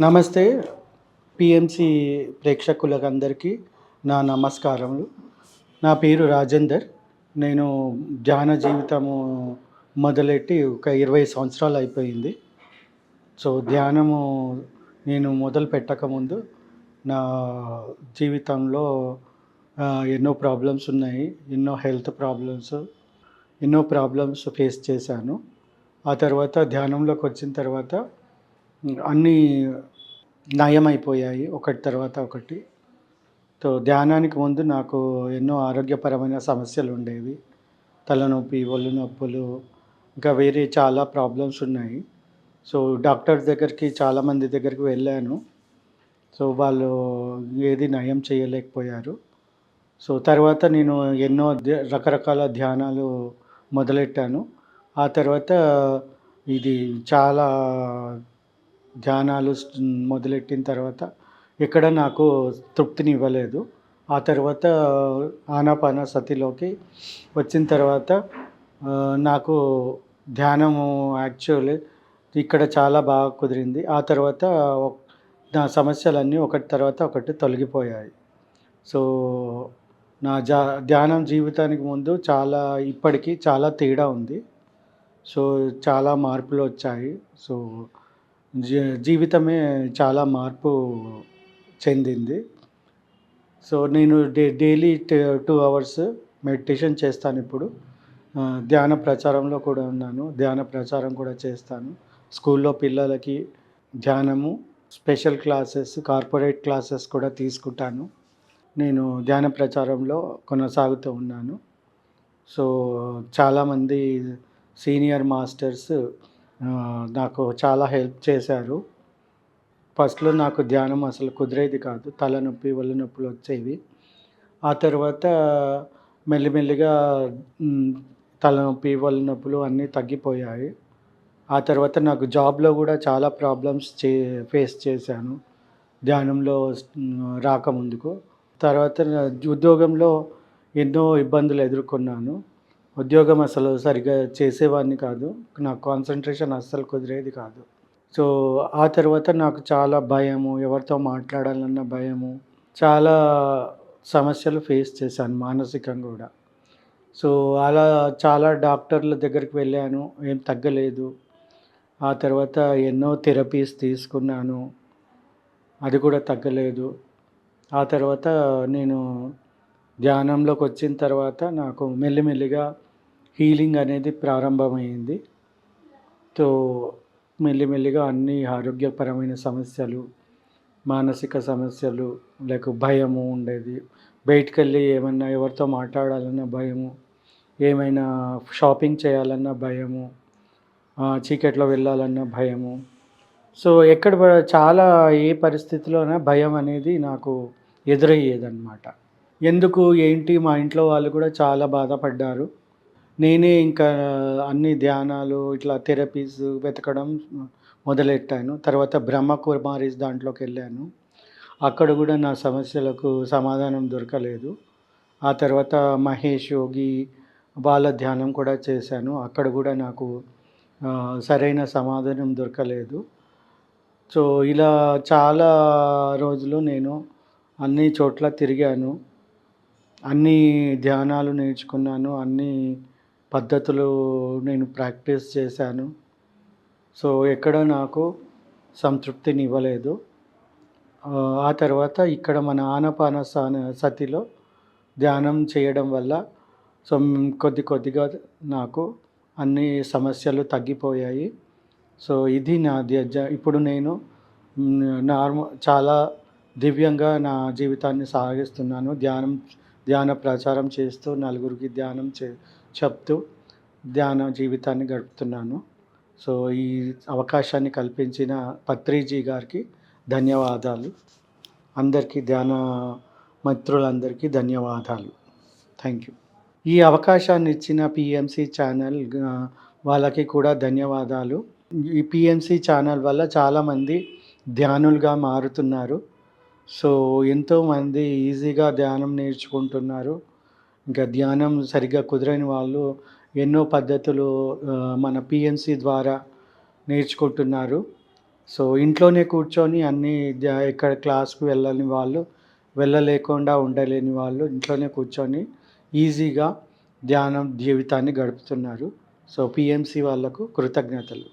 నమస్తే. పిఎంసి ప్రేక్షకులకందరికీ నా నమస్కారములు. నా పేరు రాజేందర్. నేను ధ్యాన జీవితము మొదలెట్టి ఒక 20 సంవత్సరాలు అయిపోయింది. సో, ధ్యానము నేను మొదలు పెట్టకముందు నా జీవితంలో ఎన్నో ప్రాబ్లమ్స్ ఉన్నాయి. ఎన్నో హెల్త్ ప్రాబ్లమ్స్, ఎన్నో ప్రాబ్లమ్స్ ఫేస్ చేశాను. ఆ తర్వాత ధ్యానంలోకి వచ్చిన తర్వాత అన్నీ నయమైపోయాయి ఒకటి తర్వాత ఒకటి. సో, ధ్యానానికి ముందు నాకు ఎన్నో ఆరోగ్యపరమైన సమస్యలు ఉండేవి. తలనొప్పి, ఒళ్ళు నొప్పులు, ఇంకా వేరే చాలా ప్రాబ్లమ్స్ ఉన్నాయి. సో, డాక్టర్స్ దగ్గరికి చాలామంది దగ్గరికి వెళ్ళాను. సో, వాళ్ళు ఏది నయం చేయలేకపోయారు. సో, తర్వాత నేను ఎన్నో రకరకాల ధ్యానాలు మొదలెట్టాను. ఆ తర్వాత ఇది చాలా ధ్యానాలు మొదలెట్టిన తర్వాత ఎక్కడ నాకు తృప్తినివ్వలేదు. ఆ తర్వాత ఆనాపానసతిలోకి వచ్చిన తర్వాత నాకు ధ్యానము యాక్చువల్లీ ఇక్కడ చాలా బాగా కుదిరింది. ఆ తర్వాత నా సమస్యలన్నీ ఒకటి తర్వాత ఒకటి తొలగిపోయాయి. సో, నా ధ్యానం జీవితానికి ముందు ఇప్పటికి చాలా తేడా ఉంది. సో, చాలా మార్పులొచ్చాయి. సో, జీవితమే చాలా మార్పు చెందింది. సో, నేను డైలీ 2 అవర్స్ మెడిటేషన్ చేస్తానిప్పుడు. ధ్యాన ప్రచారంలో కూడా ఉన్నాను. ధ్యాన ప్రచారం కూడా చేస్తాను. స్కూల్లో పిల్లలకి ధ్యానము, స్పెషల్ క్లాసెస్, కార్పొరేట్ క్లాసెస్ కూడా తీసుకుంటాను. నేను ధ్యాన ప్రచారంలో కొనసాగుతూ ఉన్నాను. సో, చాలామంది సీనియర్ మాస్టర్స్ నాకు చాలా హెల్ప్ చేశారు. ఫస్ట్‌లో నాకు ధ్యానం అసలు కుదిరేది కాదు. తలనొప్పి, ఒళ్ళు నొప్పులు వచ్చేవి. ఆ తర్వాత మెల్లిమెల్లిగా తలనొప్పి, ఒళ్ళు నొప్పులు అన్నీ తగ్గిపోయాయి. ఆ తర్వాత నాకు జాబ్‌లో కూడా చాలా ప్రాబ్లమ్స్ ఫేస్ చేశాను ధ్యానంలో రాకముందుకు. తర్వాత ఉద్యోగంలో ఎన్నో ఇబ్బందులు ఎదుర్కొన్నాను. ఉద్యోగం అసలు సరిగ్గా చేసేవాడిని కాదు. నాకు కాన్సంట్రేషన్ అస్సలు కుదిరేది కాదు. సో, ఆ తర్వాత నాకు చాలా భయము, ఎవరితో మాట్లాడాలన్న భయము, చాలా సమస్యలు ఫేస్ చేశాను మానసికంగా కూడా. సో, అలా చాలా డాక్టర్ల దగ్గరికి వెళ్ళాను. ఏం తగ్గలేదు. ఆ తర్వాత ఎన్నో థెరపీస్ తీసుకున్నాను. అది కూడా తగ్గలేదు. ఆ తర్వాత నేను ధ్యానంలోకి వచ్చిన తర్వాత నాకు మెల్లిమెల్లిగా హీలింగ్ అనేది ప్రారంభమైంది. సో, మెల్లిమెల్లిగా అన్ని ఆరోగ్యపరమైన సమస్యలు, మానసిక సమస్యలు, భయము ఉండేది. బయటికెళ్ళి ఏమన్నా ఎవరితో మాట్లాడాలన్నా భయము, ఏమైనా షాపింగ్ చేయాలన్నా భయము, చీకట్లో వెళ్ళాలన్నా భయము. సో, చాలా ఏ పరిస్థితిలోనా భయం అనేది నాకు ఎదురయ్యేదన్నమాట. ఎందుకు, ఏంటి, మా ఇంట్లో వాళ్ళు కూడా చాలా బాధపడ్డారు. నేనే ఇంకా అన్ని ధ్యానాలు, ఇట్లా థెరపీస్ వెతకడం మొదలెట్టాను. తర్వాత బ్రహ్మకుమారీస్ దాంట్లోకెళ్ళాను. అక్కడ కూడా నా సమస్యలకు సమాధానం దొరకలేదు. ఆ తర్వాత మహేష్ యోగి వాళ్ళ ధ్యానం కూడా చేశాను. అక్కడ కూడా నాకు సరైన సమాధానం దొరకలేదు. సో, ఇలా చాలా రోజులు నేను అన్ని చోట్ల తిరిగాను. అన్నీ ధ్యానాలు నేర్చుకున్నాను. అన్నీ పద్ధతులు నేను ప్రాక్టీస్ చేశాను. సో, ఎక్కడ నాకు సంతృప్తినివ్వలేదు. ఆ తర్వాత ఇక్కడ మన సతిలో ధ్యానం చేయడం వల్ల సో, కొద్దిగా నాకు అన్ని సమస్యలు తగ్గిపోయాయి. సో, ఇది నా ఇప్పుడు నేను చాలా దివ్యంగా నా జీవితాన్ని సాగిస్తున్నాను. ధ్యాన ప్రచారం చేస్తూ నలుగురికి ధ్యానం చెప్తూ ధ్యాన జీవితాన్ని గడుపుతున్నాను. సో, ఈ అవకాశాన్ని కల్పించిన పత్రిజీ గారికి ధన్యవాదాలు. అందరికీ ధ్యాన మిత్రులందరికీ ధన్యవాదాలు. Thank you. ఈ అవకాశాన్ని ఇచ్చిన పిఎంసి ఛానల్ వాళ్ళకి కూడా ధన్యవాదాలు. ఈ పిఎంసి ఛానల్ వల్ల చాలామంది ధ్యానులుగా మారుతున్నారు. సో, ఎంతోమంది ఈజీగా ధ్యానం నేర్చుకుంటున్నారు. ఇంకా ధ్యానం సరిగ్గా కుదరని వాళ్ళు ఎన్నో పద్ధతులు మన పిఎంసి ద్వారా నేర్చుకుంటున్నారు. సో, ఇంట్లోనే కూర్చొని అన్నీ ఎక్కడ క్లాస్‌కి వెళ్ళని వాళ్ళు, వెళ్ళలేకుండా ఉండలేని వాళ్ళు ఇంట్లోనే కూర్చొని ఈజీగా ధ్యానం జీవితాన్ని గడుపుతున్నారు. సో, పీఎంసీ వాళ్ళకు కృతజ్ఞతలు.